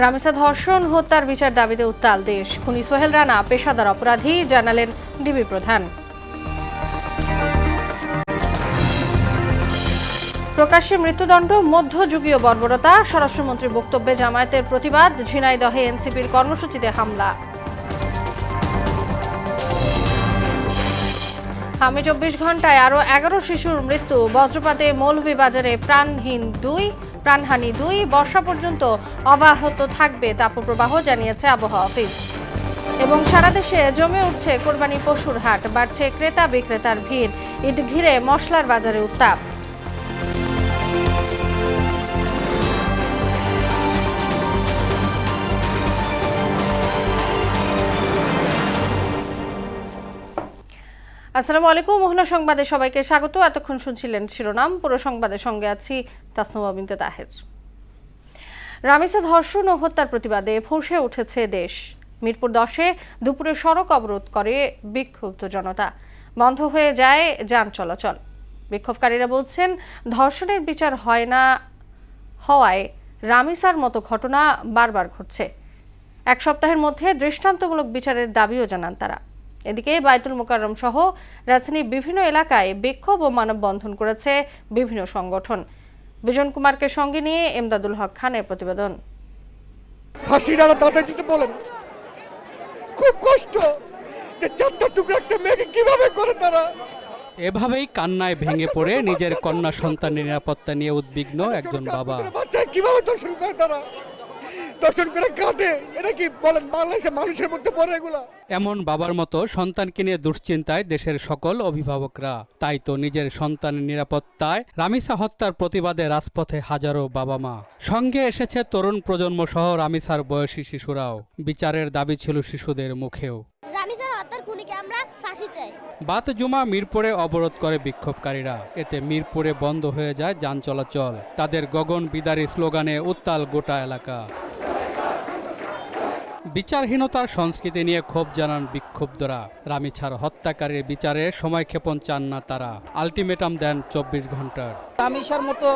রামেসা ধর্ষণ হত্যার বিচার দাবিতে উত্তাল দেশ। খুনি সোহেল রানা পেশাদার অপরাধী, জানালেন ডিবি প্রধান। প্রকাশ্যে মৃত্যুদণ্ড মধ্যযুগীয় বর্বরতা, স্বরাষ্ট্রমন্ত্রীর বক্তব্যে জামায়াতের প্রতিবাদ। ঝিনাইদহে এনসিপির কর্মসূচিতে হামলা। আগামী 24 ঘণ্টায় আরও 11 শিশুর মৃত্যু। বজ্রপাতে মৌলভীবাজারে প্রাণহানি 2। বর্ষা পর্যন্ত অব্যাহত থাকবে তাপপ্রবাহ, জানিয়েছে আবহাওয়া অফিস। এবং সারা দেশে জমে উঠছে কোরবানি পশুর হাট, বাড়ছে ক্রেতা বিক্রেতার ভিড়। ঈদ ঘিরে মশলার বাজারে উত্তাপ। আসসালামু আলাইকুম, মোহনা সংবাদে সবাইকে স্বাগত। এতক্ষণ শুনছিলেন শিরোনাম, পুরো সংবাদের সঙ্গে আছি তাসনুমা বিনতে তাহের। রামেসা ধর্ষণ ও হত্যার প্রতিবাদে ফুঁসে উঠেছে দেশ। মিরপুর 10-এ দুপুরে সড়ক অবরোধ করে বিক্ষুব্ধ জনতা। বন্ধ হয়ে যায় যান চলাচল। বিক্ষোভকারীরা বলছেন, ধর্ষণের বিচার হওয়ায় রামেসার মতো ঘটনা বারবার ঘটছে। এক সপ্তাহের মধ্যে দৃষ্টান্তমূলক বিচারের দাবিও জানান তারা। এদিকে বায়তুল মোকাররম সহ রাজধানীর বিভিন্ন এলাকায় বিক্ষোভ ও মানববন্ধন করেছে বিভিন্ন সংগঠন। বিজন কুমারকে সঙ্গে নিয়ে এমদাদুল হক খানের প্রতিবেদন। খুব কষ্ট যে চারটা টুকরা একটা মেয়েকে কিভাবে করে তারা। এভাবেই কান্নায় ভেঙে পড়ে নিজের কন্যা সন্তানের নিরাপত্তা নিয়ে উদ্বিগ্ন একজন বাবা। বাচ্চাকে কিভাবে দর্শন করে তারা, দর্শন করে কাটে। এটা কি বলেন বাংলাদেশের মানুষের মধ্যে পড়ে এগুলা? এমন বাবার মতো সন্তানকে নিয়ে দুশ্চিন্তায় দেশের সকল অভিভাবকরা। তাই তো নিজের সন্তানের নিরাপত্তায় রামিসা হত্যার প্রতিবাদে রাজপথে হাজারো বাবা মা। সঙ্গে এসেছে তরুণ প্রজন্ম সহ রামিসার বয়সী শিশুরাও। বিচারের দাবি ছিল শিশুদের মুখেও। বাত জুমা মিরপুরে অবরোধ করে বিক্ষোভকারীরা। এতে মিরপুরে বন্ধ হয়ে যায় যান চলাচল। তাদের গগন বিদারী স্লোগানে উত্তাল গোটা এলাকা। বিচারহীনতার সংস্কৃতি নিয়ে ক্ষোভ জানান বিক্ষুব্ধরা। রামিসার হত্যাকারীর বিচারে সময়ক্ষেপণ চান না তারা। আলটিমেটাম দেন 24 ঘন্টার। রামিসার মতো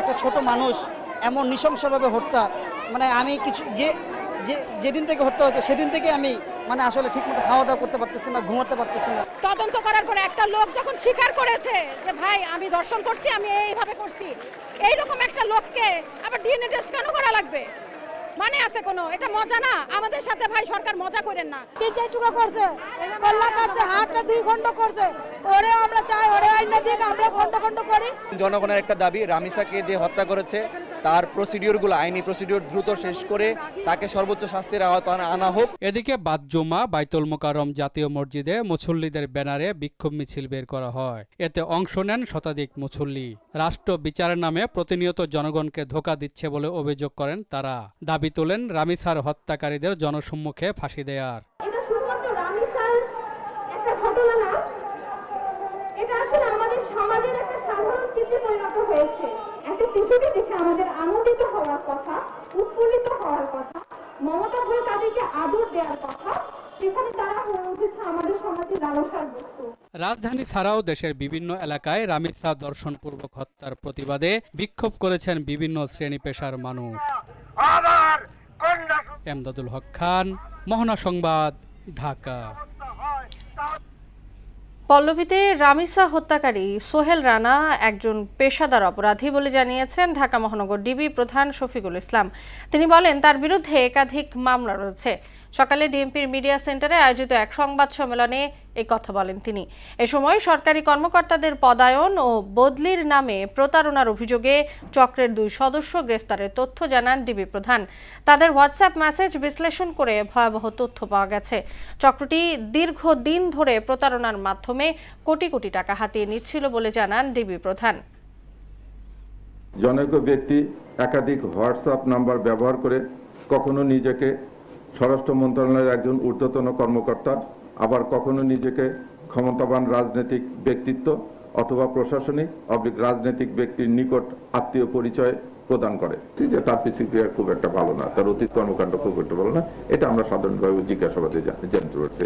একটা ছোট মানুষ এমন নৃশংসভাবে হত্যা, আমি কিছু যেদিন থেকে হত্যা হয়েছে সেদিন থেকে আমি আসলে ঠিকমতো খাওয়া দাওয়া করতে পারতেছি না, ঘুমাতে পারতেছি না। তদন্ত করার পরে একটা লোক যখন স্বীকার করেছে যে ভাই আমি ধর্ষণ করছি, আমি এইভাবে করছি, এইরকম একটা লোককে আবার ডিএনএ টেস্ট কেন করা লাগবে? মানে আছে কোনো? এটা মজা না। আমাদের সাথে ভাই সরকার মজা করেন না। 3-4 টুকরা করছে, কল্লা কাটছে, হাতটা 2 খণ্ড করছে। ওরে আমরা চাই ওরে আইনা দিয়ে আমরা খণ্ড খণ্ড করি। জনগণের একটা দাবি, রামিসাকে যে হত্যা করেছে তার প্রসিডিওরগুলো, আইনি প্রসিডিওর দ্রুত শেষ করে তাকে সর্বোচ্চ শাস্তির আওতায় আনা হোক। এদিকে বাদ জুমা বাইতুল মোকাররম জাতীয় মসজিদে মুসল্লিদের ব্যানারে বিক্ষোভ মিছিল বের করা হয়। এতে অংশ নেন শতাধিক মুসল্লি। রাষ্ট্র বিচারের নামে প্রতিনিয়ত জনগণকে ধোঁকা দিচ্ছে বলে অভিযোগ করেন তারা। দাবি তোলেন রামিসার হত্যাকারীদের জনসম্মুখে ফাঁসি দেয়ার। এটা শুধুমাত্র রামিসার একটা ঘটনা না, এটা আসলে আমাদের সমাজের একটা সাধারণ চিত্রে পরিণত হয়েছে। একটা শিশুকে দেখে আমাদের আনন্দিত হওয়ার কথা, উৎফুল্লিত হওয়ার কথা, মমতা ভরে তাদেরকে আদর দেওয়ার কথা, সেখানে তারা হয়ে উঠেছে আমাদের সমাজের লালসার বস্তু। রাজধানী ছাড়াও দেশের বিভিন্ন এলাকায় রামিসা দর্শনপূর্বক হত্যার প্রতিবাদে বিক্ষোভ করেছেন বিভিন্ন শ্রেণী পেশার মানুষ। এমদাদুল হক খান, মোহনা সংবাদ, ঢাকা। পল্লবীতে রামিসা হত্যাকারী সোহেল রানা একজন পেশাদার অপরাধী বলে জানিয়েছেন ঢাকা মহানগর ডিবি প্রধান শফিকুল ইসলাম। তিনি বলেন, তার বিরুদ্ধে একাধিক মামলা রয়েছে। সকালে ডিএমপির মিডিয়া সেন্টারে আয়োজিত এক সংবাদ সম্মেলনে এই কথা বলেন তিনি। এ সময় সরকারি কর্মকর্তাদের পদায়ন ও বদলির নামে প্রতারণার অভিযোগে চক্রের 2 সদস্য গ্রেফতারের তথ্য জানান ডিবি প্রধান। তাদের হোয়াটসঅ্যাপ মেসেজ বিশ্লেষণ করে ভয়াবহ তথ্য পাওয়া গেছে। চক্রটি দীর্ঘদিন ধরে প্রতারণার মাধ্যমে কোটি কোটি টাকা হাতিয়ে নিচ্ছিল বলে জানান ডিবি প্রধান। জনৈক ব্যক্তি একাধিক হোয়াটসঅ্যাপ নাম্বার ব্যবহার করে কখনো নিজেকে স্বরাষ্ট্র মন্ত্রণালয়ের একজন ঊর্ধ্বতন কর্মকর্তা, আবার কখনো নিজেকে ক্ষমতাবান রাজনৈতিক ব্যক্তিত্ব অথবা প্রশাসনিক রাজনৈতিক ব্যক্তির নিকট আত্মীয় পরিচয় প্রদান করে। যে তার পিসিপিআর খুব একটা ভালো না, তার অতীত কর্মকাণ্ড খুব একটা ভালো না, এটা আমরা সাধারণভাবে জিজ্ঞাসাবাদে জানতে পারছি।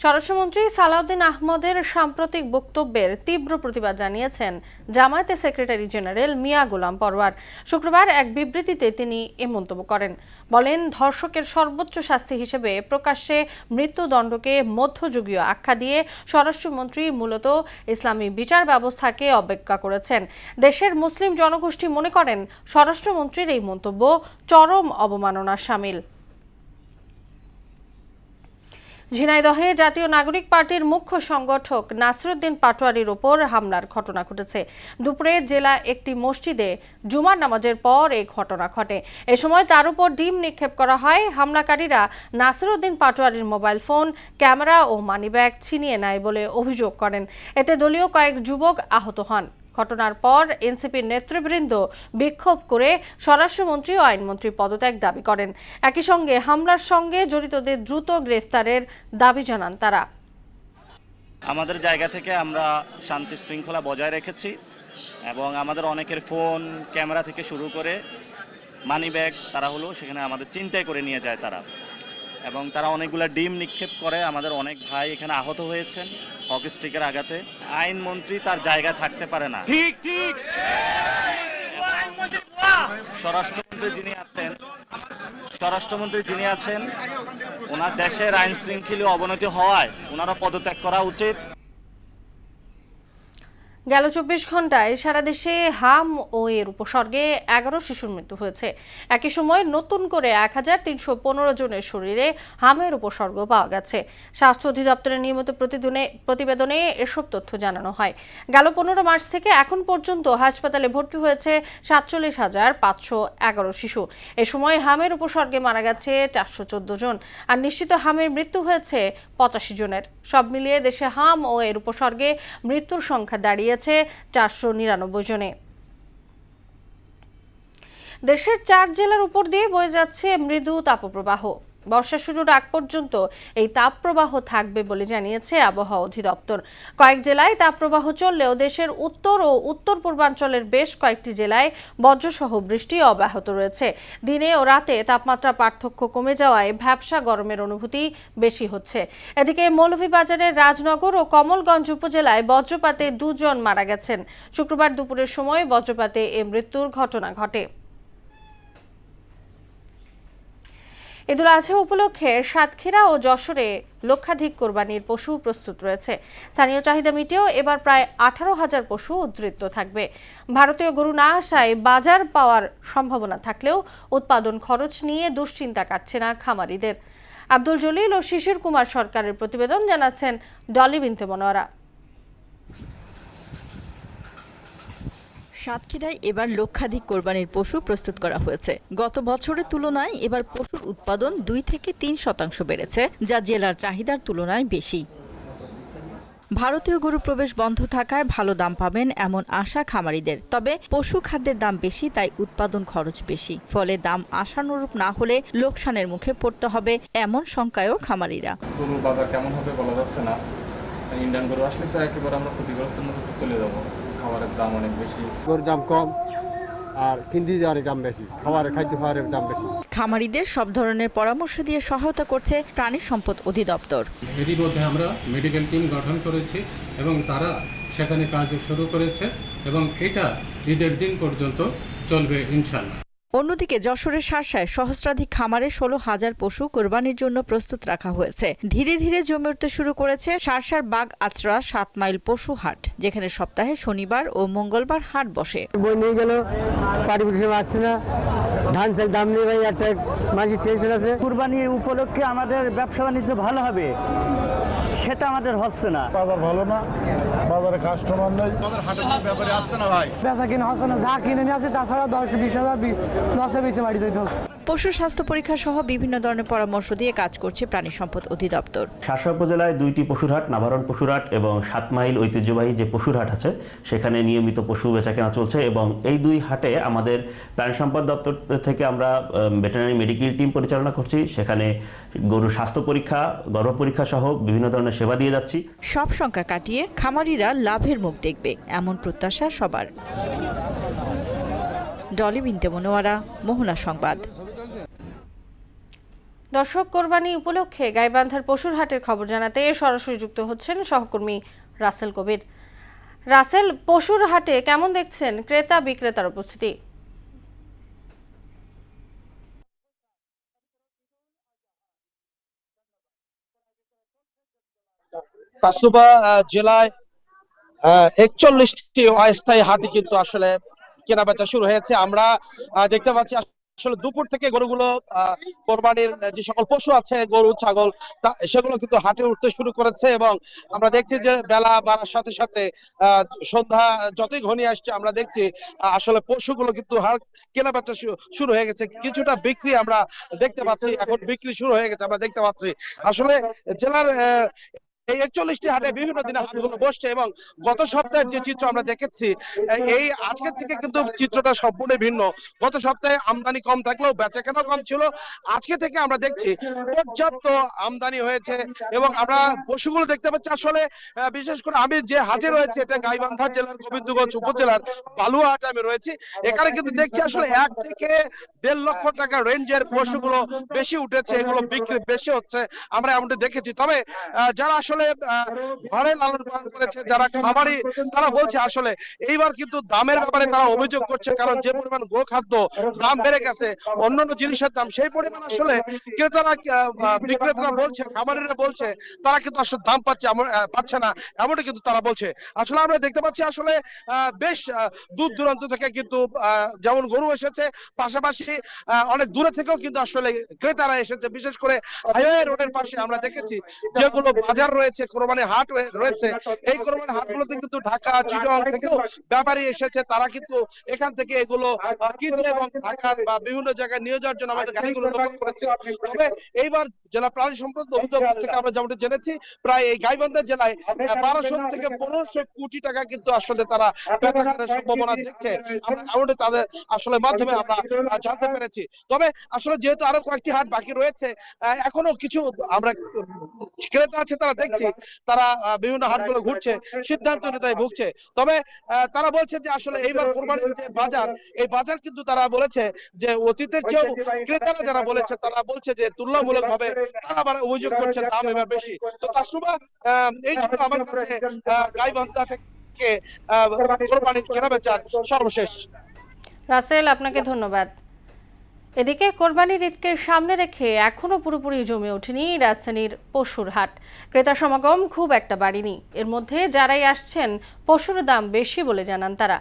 স্বরাষ্ট্রমন্ত্রী সালাউদ্দিন আহমদের সাম্প্রতিক বক্তব্যের তীব্র প্রতিবাদ জানিয়েছেন জামায়াতের সেক্রেটারি জেনারেল মিয়া গোলাম পরওয়ার। শুক্রবার এক বিবৃতিতে তিনি এ মন্তব্য করেন। বলেন, ধর্ষকের সর্বোচ্চ শাস্তি হিসেবে প্রকাশ্যে মৃত্যুদণ্ডকে মধ্যযুগীয় আখ্যা দিয়ে স্বরাষ্ট্রমন্ত্রী মূলত ইসলামী বিচার ব্যবস্থাকে অবজ্ঞা করেছেন। দেশের মুসলিম জনগোষ্ঠী মনে করেন স্বরাষ্ট্রমন্ত্রীর এই মন্তব্য চরম অবমাননার শামিল। ঝিনাইদহে জাতীয় নাগরিক পার্টির মুখ্য সংগঠক নাসিরউদ্দিন পাটোয়ারির ওপর হামলার ঘটনা ঘটেছে। দুপুরে জেলা একটি মসজিদে জুমার নামাজের পর এই ঘটনা ঘটে। এ সময় তার উপর ডিম নিক্ষেপ করা হয়। হামলাকারীরা নাসিরউদ্দিন পাটোয়ারির মোবাইল ফোন, ক্যামেরা ও মানিব্যাগ ছিনিয়ে নেয় বলে অভিযোগ করেন। এতে দলীয় কয়েক যুবক আহত হন। ঘটনার পর এনসিপির নেতৃবৃন্দ বিক্ষোভ করে স্বরাষ্ট্রমন্ত্রী ও আইনমন্ত্রী পদত্যাগ দাবি করেন। একই সঙ্গে হামলার সঙ্গে জড়িতদের দ্রুত গ্রেফতারের দাবি জানান তারা। আমাদের জায়গা থেকে আমরা শান্তি শৃঙ্খলা বজায় রেখেছি এবং আমাদের অনেকের ফোন, ক্যামেরা থেকে শুরু করে মানিব্যাগ তারা সেখানে আমাদের ছিনতাই করে নিয়ে যায় তারা, এবং তারা অনেকগুলো ডিম নিক্ষেপ করে। আমাদের অনেক ভাই এখানে আহত হয়েছেন হকি স্টিকের আঘাতে। আইনমন্ত্রী তার জায়গায় থাকতে পারে না। ঠিক ঠিক। স্বরাষ্ট্রমন্ত্রী যিনি আছেন ওনার দেশের আইন শৃঙ্খলা অবনতি হওয়ায় ওনারা পদত্যাগ করা উচিত। গেল 24 ঘন্টায় সারা দেশে হাম ও এর উপসর্গে 11 শিশুর মৃত্যু হয়েছে। একই সময় নতুন করে 1315 জনের শরীরে হামের উপসর্গ পাওয়া গেছে। স্বাস্থ্য অধিদপ্তরের নিয়মিত প্রতিবেদনে এসব তথ্য জানানো হয়। গেল 15 মার্চ থেকে এখন পর্যন্ত হাসপাতালে ভর্তি হয়েছে 47,511 শিশু। এ সময় হামের উপসর্গে মারা গেছে 414 জন, আর নিশ্চিত হামের মৃত্যু হয়েছে 85 জনের। সব মিলিয়ে দেশে হাম ও এর উপসর্গে মৃত্যুর সংখ্যা দাঁড়িয়ে 499 জনে। দেশের 4 জেলার উপর দিয়ে বয়ে যাচ্ছে মৃদু তাপপ্রবাহ। বর্ষা শুরুর আগ পর্যন্ত এই তাপপ্রবাহ থাকবে বলে জানিয়েছে আবহাওয়া অধিদপ্তর। কয়েক জেলায় তাপপ্রবাহ চললেও দেশের উত্তর ও উত্তর পূর্বাঞ্চলের বেশ কয়েকটি জেলায় বজ্রসহ বৃষ্টি অব্যাহত রয়েছে। দিনে ও রাতে তাপমাত্রা পার্থক্য কমে যাওয়ায় ভ্যাপসা গরমের অনুভূতি বেশি হচ্ছে। এদিকে মৌলভীবাজারের রাজনগর ও কমলগঞ্জ উপজেলায় বজ্রপাতে 2 জন মারা গেছেন। শুক্রবার দুপুরের সময় বজ্রপাতে এ মৃত্যুর ঘটনা ঘটে। ঈদুল আজহা উপলক্ষে সাতক্ষীরা ও যশোরে লক্ষাধিক কোরবানির পশু প্রস্তুত রয়েছে। স্থানীয় চাহিদা মিটিয়েও এবার প্রায় 18,000 পশু উদ্ধৃত থাকবে। ভারতীয় গরু না আসায় বাজার পাওয়ার সম্ভাবনা থাকলেও উৎপাদন খরচ নিয়ে দুশ্চিন্তা কাটছে না খামারিদের। আব্দুল জলিল ও শিশির কুমার সরকারের প্রতিবেদন, জানাচ্ছেন ডলি বিনতে মনোয়ারা। সাতক্ষীরায় এবার লক্ষাধিক কোরবানির পশু প্রস্তুত করা হয়েছে। গত বছরের তুলনায় এবার পশুর উৎপাদন 2 থেকে 3% বেড়েছে, যা জেলার চাহিদার তুলনায় বেশি। ভারতীয় গরু প্রবেশ বন্ধ থাকায় ভালো দাম পাবেন এমন আশা খামারিদের। তবে পশু খাদ্যের দাম বেশি, তাই উৎপাদন খরচ বেশি। ফলে দাম আশানুরূপ না হলে লোকসানের মুখে পড়তে হবে এমন শঙ্কায়ও খামারিরা। গরুর বাজার কেমন হবে বলা যাচ্ছে না। ইন্ডিয়ান গরু আসলে তো একেবারে আমরা ক্ষতিগ্রস্তের মধ্যে চলে যাবো। খাবারের দাম অনেক বেশি, গরুর দাম কম আর কিনতে যাওয়ার দাম বেশি, খাদ্য খাবারের দাম বেশি। খামারিদের সব ধরনের পরামর্শ দিয়ে সহায়তা করছে প্রাণী সম্পদ অধিদপ্তর। এরই মধ্যে আমরা মেডিকেল টিম গঠন করেছি এবং তারা সেখানে কাজ শুরু করেছে এবং এটা ঈদের দিন পর্যন্ত চলবে ইনশাআল্লাহ। অন্যদিকে যশোরের শার্শায় সহস্রাধিক খামারে 16,000 পশু কোরবানির জন্য প্রস্তুত রাখা হয়েছে। ধীরে ধীরে জমে উঠতে শুরু করেছে শার্শার বাগ আচরা 7 মাইল পশু হাট, যেখানে সপ্তাহে শনিবার ও মঙ্গলবার হাট বসে। বই নিয়ে গেল পাটি আসছে না, ধান চাল দাম নিয়ে ভাই একটা মাঝে টেনশন আছে। কুরবানি উপলক্ষে আমাদের ব্যবসা বাণিজ্য ভালো হবে সেটা আমাদের হচ্ছে না। বাজার ভালো না, বাজারে কাস্টমার নেই, আমাদের হাটের ব্যাপারে আসছে না ভাই, বেচা কিনে হচ্ছে না। যা কিনে নিয়ে আসে তাছাড়া 10-20,000 লসে বেশি বাড়ি যেতে হচ্ছে। পশু স্বাস্থ্য পরীক্ষা সহ বিভিন্ন ধরনের পরামর্শ দিয়ে কাজ করছে প্রাণী সম্পদ অধিদপ্তর। শার্শা উপজেলায় 2টি পশুর হাট, নাভারণ পশুর হাট এবং 7 মাইল ঐতিহ্যবাহী যে পশুর হাট আছে সেখানে নিয়মিত পশু বেচাকেনা চলছে এবং এই 2 হাটে আমাদের প্রাণী সম্পদ দপ্তর থেকে আমরা ভেটেরিনারি মেডিকেল টিম পরিচালনা করছি। সেখানে গরুর স্বাস্থ্য পরীক্ষা, গর্ভ পরীক্ষা সহ বিভিন্ন ধরনের সেবা দিয়ে যাচ্ছি। সব শঙ্কা কাটিয়ে খামারিরা লাভের মুখ দেখবে এমন প্রত্যাশা সবার। ডলি বিনতে মনোয়ারা, মোহনা সংবাদ। দর্শক, কোরবানি উপলক্ষে গাইবান্ধার পশুর হাটের খবর জানাতে সরাসরি যুক্ত হচ্ছেন সহকর্মী রাসেল কবির। রাসেল, পশুর হাটে কেমন দেখছেন ক্রেতা বিক্রেতার উপস্থিতি? কাসুবা জেলায় 41টি অস্থায়ী হাটে কিন্তু আসলে কেনাবেচা শুরু হয়েছে। আমরা দেখতে পাচ্ছি আসলে দুপুর থেকে গরুগুলো কোরবানির যে সকল পশু আছে, গরু ছাগল, সেগুলো কিন্তু হাটে উঠতে শুরু করেছে এবং আমরা দেখছি যে বেলা বাড়ার সাথে সাথে সন্ধ্যা যতই ঘনিয়ে আসছে আমরা দেখছি আসলে পশুগুলো কিন্তু কেনাবেচা শুরু হয়ে গেছে। কিছুটা বিক্রি আমরা দেখতে পাচ্ছি, এখন বিক্রি শুরু হয়ে গেছে আমরা দেখতে পাচ্ছি। আসলে জেলার এই 41টি হাটে বিভিন্ন দিনে হাটগুলো বসছে এবং গত সপ্তাহের যে চিত্র আমরা দেখেছি এই আজকের থেকে কিন্তু চিত্রটা সম্পূর্ণ ভিন্ন। গত সপ্তাহে আমদানি কম থাকলেও বেচাকেনা কম ছিল। আজকে থেকে আমরা দেখছি পর্যাপ্ত আমদানি হয়েছে এবং আমরা পশুগুলো দেখতে পাচ্ছি। আসলে বিশেষ করে আমি যে হাটে রয়েছে এটা গাইবান্ধা জেলার গোবিন্দগঞ্জ উপজেলার বালুয়া হাটে আমি রয়েছি। এখানে কিন্তু দেখছি আসলে 1 থেকে 1.5 লক্ষ টাকা রেঞ্জের পশুগুলো বেশি উঠেছে, এগুলো বিক্রি বেশি হচ্ছে আমরা এমনটা দেখেছি। তবে যারা আসলে ঘরে লালন পালন করেছে, যারা খামারি, তারা বলছে আসলে এইবার কিন্তু দামের ব্যাপারে তারা অভিযোগ করছে, কারণ যে পরিমাণ গোখাদ্য দাম বেড়ে গেছে, অন্যান্য জিনিসের দাম সেই পরিমাণ আসলে ক্রেতারা বিক্রেতারা বলছে, খামারিরা বলছে তারা কিন্তু আসলে দাম পাচ্ছে না, এমনটা কিন্তু তারা বলছে। আসলে আমরা দেখতে পাচ্ছি আসলে বেশ দূর দূরান্ত থেকে কিন্তু যেমন গরু এসেছে, পাশাপাশি অনেক দূরে থেকেও কিন্তু আসলে ক্রেতারা এসেছে। বিশেষ করে হাইওয়ে রোডের পাশে আমরা দেখেছি যেগুলো বাজার রয়েছে, কোরবানি হাট রয়েছে, এই কোরবানি হাটগুলোতে কিন্তু ঢাকা, চিটাগাং থেকেও ব্যাপারী এসেছে, তারা কিন্তু এখান থেকে এগুলো কিনছে এবং ঢাকার বা বিভিন্ন জায়গায় নিয়ে যাওয়ার জন্য আমাদের গাড়িগুলো দখল করেছে। তবে এইবার জেলা প্রাণী সম্পদ অধিদপ্তর থেকে আমরা যেমনটা জেনেছি প্রায় এই গাইবান্ধা জেলায় 1200 থেকে 1500 কোটি টাকা কিন্তু আসলে তারা বেচাকেনার সম্ভাবনা দেখছে। আমরা এমনটা তাদের আসলে মাধ্যমে আমরা জানতে পেরেছি। তবে আসলে যেহেতু আরো কয়েকটি হাট বাকি রয়েছে, এখনো কিছু আমরা ক্রেতা আছে তারা দেখছি তারা বিভিন্ন হাটগুলো ঘুরছে, সিদ্ধান্ত নিতে ভুগছে। তবে তারা বলছে যে আসলে এইবার কোরবানির যে বাজার, এই বাজার কিন্তু তারা বলেছে যে অতীতের চেয়েও ক্রেতারা যারা বলেছে তারা বলছে যে তুলনামূলকভাবে তারা আবার অভিযোগ করছে দাম এবার বেশি। তো তাসনুবা, এই ছিল আমার কাছে গাইবান্ধা থেকে কোরবানির কেনাবেচার সর্বশেষ। রাসেল, আপনাকে ধন্যবাদ। এদিকে কোরবানির ঈদকে সামনে রেখে এখনো পুরোপুরি জমে ওঠেনি রাজধানীর পশুর হাট। ক্রেতা সমাগম খুব একটা বাড়েনি। এর মধ্যে যারাই আসছেন পশুর দাম বেশি বলে জানান তারা।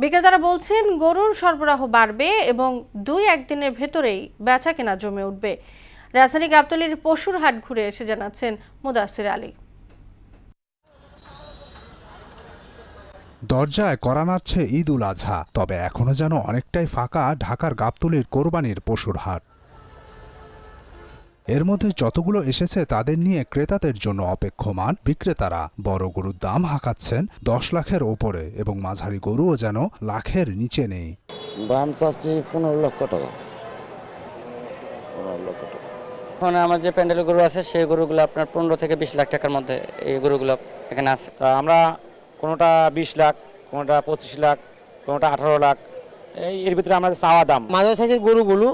বিক্রেতারা বলছেন গরুর সরবরাহ বাড়বে এবং 2-1 দিনের ভেতরেই বেচা কেনা জমে উঠবে। রাজধানী গাবতলীর পশুর হাট ঘুরে এসে জানাচ্ছেন মুদাসির আলী। দরজায় কড়া নাড়ছে ঈদ উল আজহা, তবে এখনো যেন অনেকটাই ফাঁকা ঢাকার গাবতলীর কোরবানির পশুর হাট। এর মধ্যে যতগুলো এসেছে তাদের নিয়ে ক্রেতাদের জন্য অপেক্ষমান বিক্রেতারা। বড় গরুর দাম হাঁকাচ্ছেন 10 লাখের ওপরে এবং মাঝারি গরুও যেন লাখের নিচে নেই। দাম চাচ্ছি 15 লক্ষ টাকা। 15 লক্ষ টাকা। এখন আমার যে প্যান্ডেল গরু আছে সেই গরুগুলো আপনার 15 থেকে 20 লাখ টাকার মধ্যে এই গরুগুলো এখানে আছে। আমরা কোনোটা 20 লাখ, কোনোটা 25 লাখ, কোনোটা 18 লাখ, এর ভিতরে আমাদের চাওয়া দাম। মাঝারি সাইজের গরুগুলো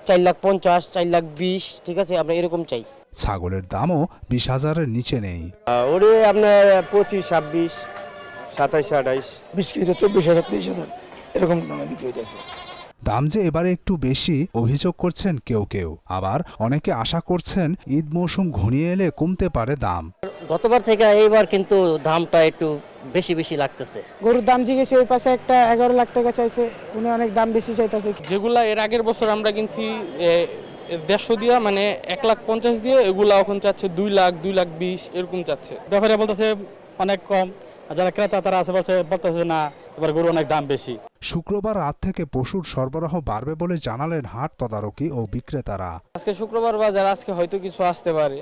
4,50,000, 4,20,000, ঠিক আছে, আমরা এরকম চাই। ছাগলের দামও 20,000-এর নিচে নেই। ওরে আপনার 25, 26, 27, 28, 20 কেজিতে 24,000, 23,000 এরকম দামে বিক্রি হইতেছে। দাম যে এবারে একটু বেশি অভিযোগ করছেন কেউ কেউ, আবার অনেকে আশা করছেন ঈদ মৌসুম ঘনিয়ে এলে কমতে পারে দাম। গতবার থেকে এইবার কিন্তু দামটা একটু বেশি বেশি লাগতেছে। গরুর দাম জিজ্ঞেস ওই পাশে একটা 11 লাখ টাকা চাইছে, উনি অনেক দাম বেশি চাইতেছে। যেগুলা এর আগের বছর আমরা কিনছি 150 দিয়া, মানে 1,50,000 দিয়ে, এগুলা এখন চাচ্ছে 2 লাখ, 2,20,000 এরকম চাচ্ছে। ব্যাপারে বলতেছে অনেক কম, আর যারা ক্রেতা তারা আছে বলতেছে না এবার গরু অনেক দাম বেশি। শুক্রবার রাত থেকে পশুর সরবরাহ বাড়বে বলে জানালেন হাট তদারকি ও বিক্রেতারা। আজকে শুক্রবার বাজার, আজকে হয়তো কিছু আসতে পারে,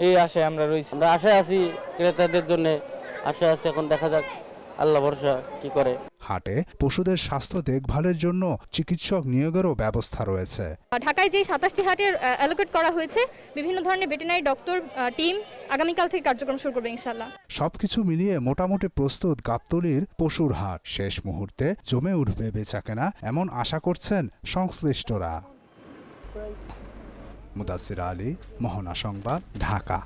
এই আশায় আমরা রয়েছি। আমরা আশায় আছি ক্রেতাদের জন্য, আশায় আছি, এখন দেখা যাক আল্লাহ ভরসা কি করে। হাটে পশুদের স্বাস্থ্য দেখভালের জন্য চিকিৎসক নিয়োগেরও ব্যবস্থা রয়েছে। ঢাকায় যে 27টি হাটের অ্যালোকেট করা হয়েছে, বিভিন্ন ধরনের ভেটেরিনারি ডক্টর টিম আগামীকাল থেকে কার্যক্রম শুরু করবে ইনশাআল্লাহ। সবকিছু মিলিয়ে মোটামুটি প্রস্তুত গাবতলীর পশুর হাট। শেষ মুহূর্তে জমে উঠবে বেচাকেনা এমন আশা করছেন সংশ্লিষ্টরা। মুদাসির আলী, মোহনা সংবাদ, ঢাকা।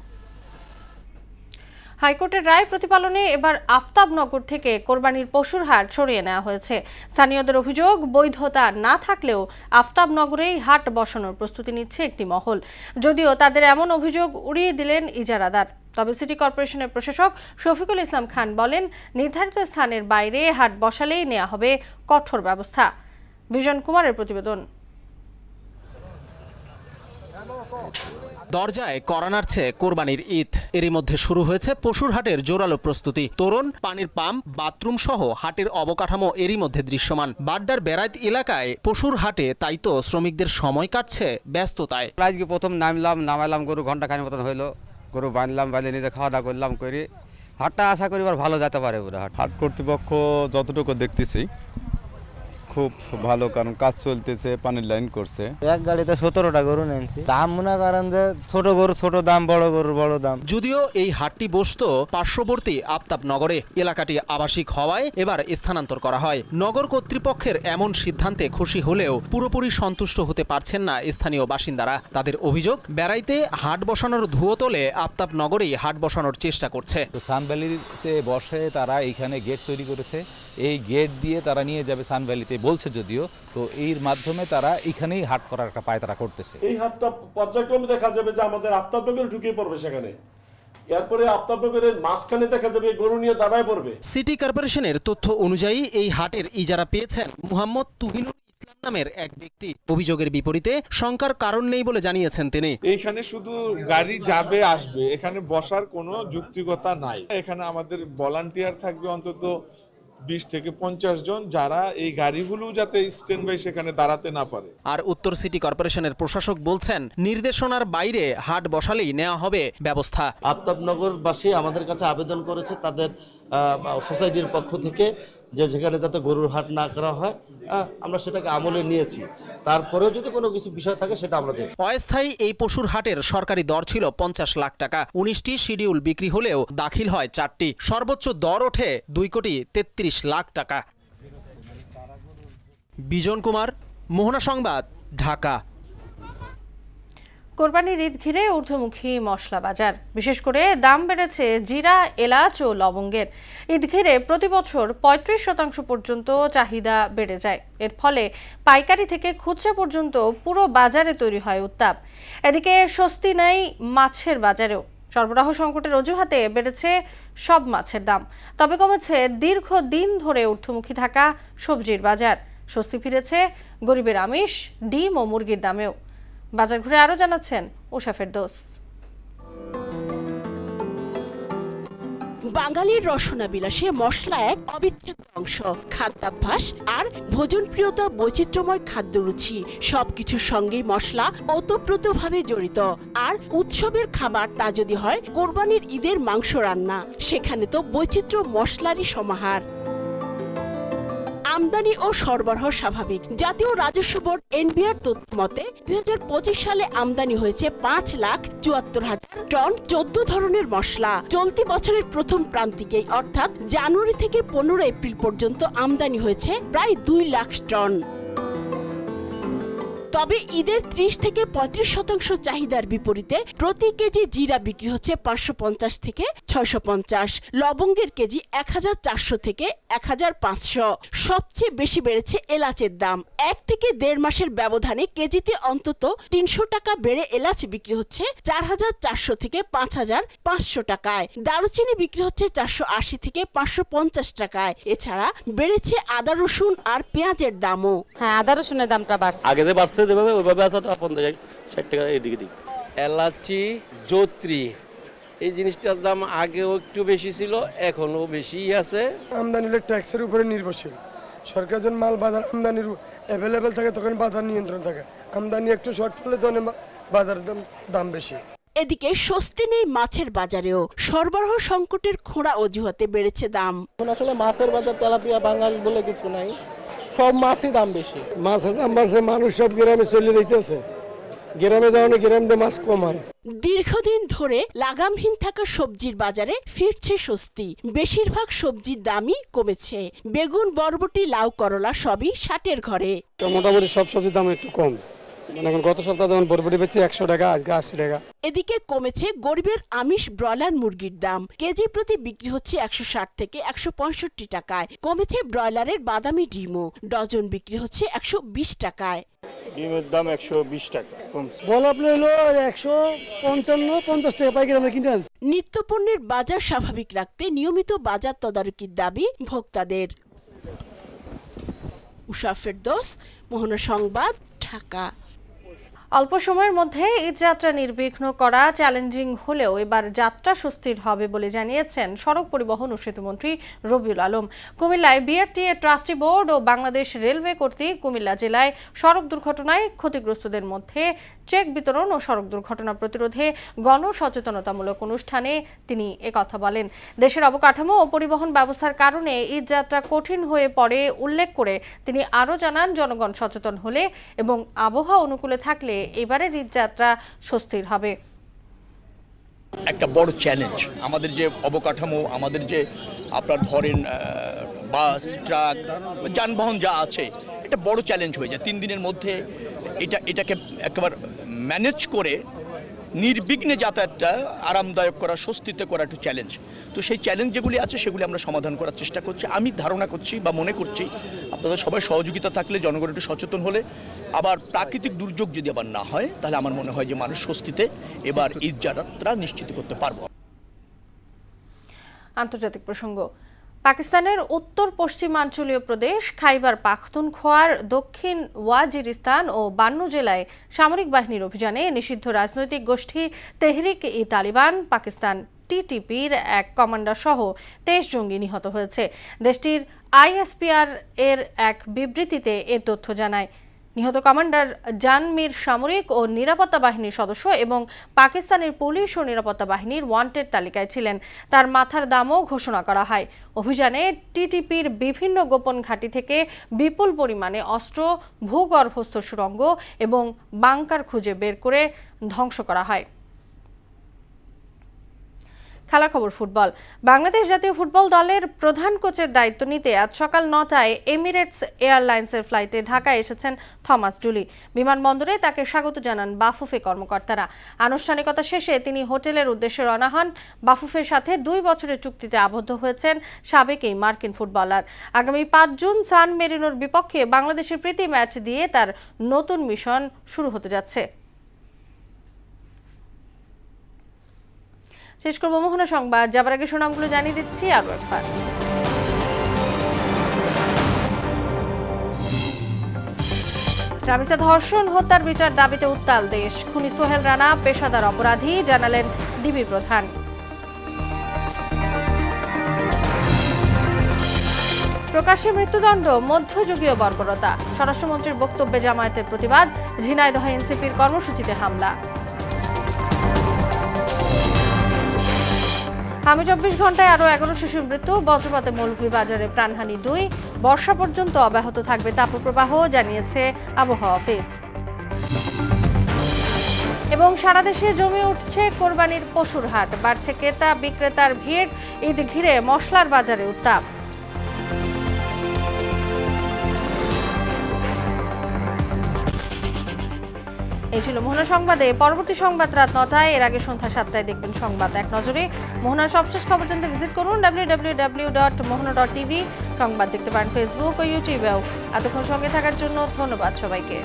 হাইকোর্টের রায় প্রতিপালনে এবার আফতাবনগর থেকে কোরবানির পশুর হাট সরিয়ে নেওয়া হয়েছে। স্থানীয়দের অভিযোগ, বৈধতা না থাকলেও আফতাবনগরেই হাট বসানোর প্রস্তুতি নিচ্ছে একটি মহল। যদিও তাদের এমন অভিযোগ উড়িয়ে দিলেন ইজারাদার। তবে সিটি কর্পোরেশনের প্রশাসক শফিকুল ইসলাম খান বলেন, নির্ধারিত স্থানের বাইরে হাট বসালেই নেওয়া হবে কঠোর ব্যবস্থা। বিজন কুমারের প্রতিবেদন। দরজায় কড়া নাড়ছে কোরবানির ঈদ। এরই মধ্যে শুরু হয়েছে পশুর হাটের জোরালো প্রস্তুতি। তোরণ, পানির পাম্প, বাথরুম সহ হাটের অবকাঠামো এরই মধ্যে দৃশ্যমান। বাড্ডার বেড়াইত এলাকায় পশুর হাটে তাই তো শ্রমিকদের সময় কাটছে ব্যস্ততায়। আজকে প্রথম নামাইলাম গরু ঘন্টাখানি মতন হইলো, গরু বাঁধলাম, বাঁধলে নিজে খাওয়া দাওয়া করলাম, করে হাটটা আশা করি এবার ভালো যেতে পারে। হাট কর্তৃপক্ষ যতটুকু দেখতেছি খুব ভালো, কারণ কাজ চলতেছে, পানির লাইন করছে। এক গাড়িতে 17টা গরু নিয়েছি। দাম মনে করেন যে ছোট গরু ছোট দাম, বড় গরুর বড় দাম। যদিও এই হাটটি বসতো পার্শ্ববর্তী আফতাবনগরে, এলাকাটি আবাসিক হওয়ায় এবার স্থানান্তর করা হয়। নগর কর্তৃপক্ষের এমন সিদ্ধান্তে খুশি হলেও পুরোপুরি সন্তুষ্ট হতে পারছেন না স্থানীয় বাসিন্দারা। তাদের অভিযোগ, বেড়াইতে হাট বসানোর ধুয়ো তোলে আফতাবনগরেই হাট বসানোর চেষ্টা করছে। সানভ্যালিতে বসে তারা এইখানে গেট তৈরি করেছে, এই গেট দিয়ে তারা নিয়ে যাবে সানভ্যালিতে বলছে, যদিও তো এর মাধ্যমে তারা এখানেই হাট করার একটা পায়তারা করতেছে। এই হাটটা পর্যায়ক্রমে দেখা যাবে যে আমাদের আফতাবনগরে ঢুকে পড়বে, সেখানে এরপরে আফতাবনগরের মাঝখানে দেখা যাবে গরু নিয়ে দাঁড়ায় পড়বে। সিটি কর্পোরেশনের তথ্য অনুযায়ী এই হাটের ইজারা পেয়েছেন মুহাম্মদ তুহিনুল ইসলাম নামের এক ব্যক্তি। অভিযোগের বিপরীতে শঙ্কার কারণ নেই বলে জানিয়েছেন তিনি। এইখানে শুধু গাড়ি যাবে আসবে, এখানে বসার কোনো যৌক্তিকতা নাই। এখানে আমাদের ভলান্টিয়ার থাকবে অন্তত 20 থেকে 50 জন, যারা এই গাড়িগুলো যাতে স্ট্যান্ড বাই সেখানে দাঁড়াতে না পারে। আর উত্তর সিটি কর্পোরেশনের প্রশাসক বলছেন, নির্দেশনার বাইরে হাট বসালেই নেওয়া হবে ব্যবস্থা। আফতাবনগরবাসী আমাদের কাছে আবেদন করেছে তাদের সোসাইটির পক্ষ থেকে, যে যেখানে যাতে গরুর হাট না করা হয়, আমরা সেটাকে আমলে নিয়েছি। তারপরেও যদি কোনো কিছু বিষয় থাকে সেটা আমরা দেব। অস্থায়ী এই পশুর হাটের সরকারি দর ছিল 50 লাখ টাকা। 19টি শিডিউল বিক্রি হলেও দাখিল হয় 4টি। সর্বোচ্চ দর ওঠে 2,33 লাখ টাকা। বিজন কুমার, মোহনা সংবাদ, ঢাকা। কোরবানির ঈদ ঘিরে ঊর্ধ্বমুখী মশলা বাজার। বিশেষ করে দাম বেড়েছে জিরা, এলাচ ও লবঙ্গের। ঈদ ঘিরে প্রতি বছর 35% পর্যন্ত চাহিদা বেড়ে যায়। এর ফলে পাইকারি থেকে খুচরা পর্যন্ত পুরো বাজারে তৈরি হয় উত্তাপ। এদিকে স্বস্তি নেই মাছের বাজারেও। সরবরাহ সংকটের অজুহাতে বেড়েছে সব মাছের দাম। তবে কমেছে দীর্ঘদিন ধরে ঊর্ধ্বমুখী থাকা সবজির বাজার। স্বস্তি ফিরেছে গরিবের আমিষ, ডিম ও মুরগির দামেও। বাজার ঘুরে আরো জানাচ্ছেন উষা ফেরদৌস। বাঙালির রসনা বিলাসে মশলা এক অবিচ্ছেদ্য অংশ। খাদ্যাভ্যাস আর ভোজনপ্রিয়তা, বৈচিত্র্যময় খাদ্যরুচি সবকিছুর সঙ্গেই মশলা ওতপ্রোতভাবে জড়িত। আর উৎসবের খাবার তা যদি হয় কোরবানির ঈদের মাংস রান্না, সেখানে তো বৈচিত্র্য মশলারই সমাহার। আমদানি ও সরবরাহ স্বাভাবিক। জাতীয় রাজস্ব বোর্ড এনবিআর তথ্য মতে 2025 সালে আমদানি হয়েছে 5,74,000 টন 14 ধরনের মশলা। চলতি বছরের প্রথম প্রান্তিকেই অর্থাৎ জানুয়ারি থেকে 15 এপ্রিল পর্যন্ত আমদানি হয়েছে প্রায় 2 লাখ টন। তবে ঈদের 30 থেকে 35% চাহিদার বিপরীতে প্রতি কেজি জিরা বিক্রি হচ্ছে 550 থেকে 650, লবঙ্গের কেজি 1400 থেকে 1500। সবচেয়ে বেশি বেড়েছে এলাচের দাম। 1 থেকে 1.5 মাসের ব্যবধানে কেজিতে অন্তত 300 টাকা বেড়ে এলাচ বিক্রি হচ্ছে 4400 থেকে 5500 টাকায়। দারুচিনি বিক্রি হচ্ছে 480 থেকে 550 টাকায়। এছাড়া বেড়েছে আদা, রসুন আর পেঁয়াজের দামও। হ্যাঁ, আদা রসুনের দামটা বাড়ছে। আগে যে বাড়ছে যেভাবে ওইভাবে আছে তো 50-60 টাকা এদিকে দিক। এলাচি, জৈত্রী এই জিনিসটার দাম আগেও একটু বেশি ছিল, এখনো বেশি আছে। আমদানি ট্যাক্সের উপরে নির্ভরশীল। সরকার যখন মাল বাজার আমদানির অ্যাভেলেবেল থাকে তখন বাজার নিয়ন্ত্রণ থাকে। আমদানি একটু শর্ট হলে তখন বাজারের দাম বেশি। এদিকে স্বস্তি নেই মাছের বাজারেও। সরবরাহ সংকটের খোঁড়া অজুহাতে বেড়েছে দাম। আসলে মাছের বাজার তেলাপিয়া বাঙাল বলে কিছু নাই, সব মাছই দাম বেশি। মাছের দাম বাড়ছে, মানুষ সব গ্রামে চলে যাইতেছে। গ্রামে যাওয়া গ্রামে মাছ কম হয়। দীর্ঘদিন ধরে লাগামহীন থাকা সবজির বাজারে ফিরছে স্বস্তি। বেশিরভাগ সবজির দামই কমেছে। বেগুন, বরবটি, লাউ, করলা সবই 60-এর ঘরে। মোটামুটি সব সবজির দাম একটু কম, এখন গত সপ্তাহে যেমন বরবটি বেচি 100 টাকা, আজকে 80 টাকা। এদিকে কমেছে গরিবের আমিষ ব্রয়লার মুরগির দাম। কেজি প্রতি বিক্রি হচ্ছে 160 থেকে 165 টাকায়। কমেছে ব্রয়লারের বাদামি ডিমও, ডজন বিক্রি হচ্ছে 120 টাকায়। ডিমের দাম 120 টাকা কমছে। বল আপনি হলো 155-50 টাকা পাইকারি আমরা কিনে আনছি। নিত্যপণ্যের বাজার স্বাভাবিক রাখতে নিয়মিত বাজার তদারকির দাবি ভোক্তাদের। উষা ফেরদৌস, মোহনা সংবাদ, ঢাকা। অল্প সময়ের মধ্যে ঈদ যাত্রা নির্বিঘ্ন করা চ্যালেঞ্জিং হলেও এবার যাত্রা স্বস্তির হবে বলে জানিয়েছেন সড়ক পরিবহন ও সেতুমন্ত্রী রবিউল আলম। কুমিল্লায় বিআরটিএ ট্রাস্টি বোর্ড ও বাংলাদেশ রেলওয়ে কর্তৃক কুমিল্লা জেলায় সড়ক দুর্ঘটনায় ক্ষতিগ্রস্তদের মধ্যে চেক বিতরণ ও সড়ক দুর্ঘটনা প্রতিরোধে গণসচেতনতামূলক অনুষ্ঠানে তিনি একথা বলেন। দেশের অবকাঠামো ও পরিবহন ব্যবস্থার কারণে ঈদ যাত্রা কঠিন হয়ে পড়ে উল্লেখ করে তিনি আরও জানান, জনগণ সচেতন হলে এবং আবহাওয়া অনুকূলে থাকলে এবারের ঈদ যাত্রা স্বস্তির হবে। একটা বড় চ্যালেঞ্জ আমাদের যে অবকাঠামো, আমাদের যে আপনার ধরেন বাস, ট্রাক, যানবাহন যা আছে, এটা বড় চ্যালেঞ্জ হয়ে যায় 3 দিনের মধ্যে। এটাকে একেবারে ম্যানেজ করে নির্বিঘ্নে যাতায়াতটা আরামদায়ক করা, স্বস্তিতে করা একটু চ্যালেঞ্জ। তো সেই চ্যালেঞ্জ যেগুলি আছে সেগুলি আমরা সমাধান করার চেষ্টা করছি। আমি ধারণা করছি বা মনে করছি আপনাদের সবাই সহযোগিতা থাকলে, জনগণ একটু সচেতন হলে, আবার প্রাকৃতিক দুর্যোগ যদি আবার না হয়, তাহলে আমার মনে হয় যে মানুষ স্বস্তিতে এবার ঈদ যাত্রা নিশ্চিত করতে পারবো। আন্তর্জাতিক প্রসঙ্গ। পাকিস্তানের উত্তর পশ্চিমাঞ্চলীয় প্রদেশ খাইবার পাখতুনখোয়ার দক্ষিণ ওয়াজিরিস্তান ও বান্নু জেলায় সামরিক বাহিনীর অভিযানে নিষিদ্ধ রাজনৈতিক গোষ্ঠী তেহরিক-ই-তালিবান পাকিস্তান টিটিপির এক কমান্ডার সহ 23 জঙ্গি নিহত হয়েছে। দেশটির আইএসপিআর এর এক বিবৃতিতে এ তথ্য জানায়। নিহত কমান্ডার জানমির সামরিক ও নিরাপত্তা বাহিনীর সদস্য এবং পাকিস্তানের পুলিশ ও নিরাপত্তা বাহিনীর ওয়ান্টেড তালিকায় ছিলেন। তার মাথার দামও ঘোষণা করা হয়। অভিযানে টিটিপির বিভিন্ন গোপন ঘাঁটি থেকে বিপুল পরিমাণে অস্ত্র, ভূগর্ভস্থ সুড়ঙ্গ এবং বাংকার খুঁজে বের করে ধ্বংস করা হয়। খেলার খবর ফুটবল। বাংলাদেশ জাতীয় ফুটবল দলের প্রধান কোচের দায়িত্ব নিতে আজ সকাল 9টায় এমিরেটস এয়ারলাইন্সের ফ্লাইটে ঢাকায় এসেছেন থমাস ডুলি। বিমানবন্দরে তাকে স্বাগত জানান বাফুফে কর্মকর্তারা। আনুষ্ঠানিকতা শেষে তিনি হোটেলের উদ্দেশ্যে রওনা হন। বাফুফের সাথে 2 বছরের চুক্তিতে আবদ্ধ হয়েছেন সাবেক এই মার্কিন ফুটবলার। আগামী 5 জুন সান মেরিনোর বিপক্ষে বাংলাদেশের প্রীতি ম্যাচ দিয়ে তার নতুন মিশন শুরু হতে যাচ্ছে। শেষ করব মোহনা সংবাদ। যাবার আগে সুনামগুলো জানিয়ে দিচ্ছি আরও একবার। রামিসা ধর্ষণ হত্যার বিচার দাবিতে উত্তাল দেশ। খুনি সোহেল রানা পেশাদার অপরাধী, জানালেন ডিবি প্রধান। প্রকাশ্যে মৃত্যুদণ্ড মধ্যযুগীয় বর্বরতা। স্বরাষ্ট্রমন্ত্রীর বক্তব্যে জামায়াতের প্রতিবাদ। ঝিনাইদহে এনসিপির কর্মসূচিতে হামলা। আগামী 24 ঘন্টায় আরও 11 শিশুর মৃত্যু। বজ্রপাতে মৌলভীবাজারে প্রাণহানি 2। বর্ষা পর্যন্ত অব্যাহত থাকবে তাপপ্রবাহ, জানিয়েছে আবহাওয়া অফিস। এবং সারা দেশে জমে উঠছে কোরবানির পশুর হাট। বাড়ছে ক্রেতা বিক্রেতার ভিড়। ঈদ ঘিরে মশলার বাজারে উত্তাপ। এই ছিল মোহনা সংবাদে। পরবর্তী সংবাদ রাত 9টায়। এর আগে সন্ধ্যা 7টায় দেখবেন সংবাদ এক নজরে। মোহনার সবশেষ খবর জানতে ভিজিট করুন www.mohana.tv। সংবাদ দেখতে পারেন ফেসবুক ও ইউটিউবেও। এতক্ষণ সঙ্গে থাকার জন্য ধন্যবাদ সবাইকে।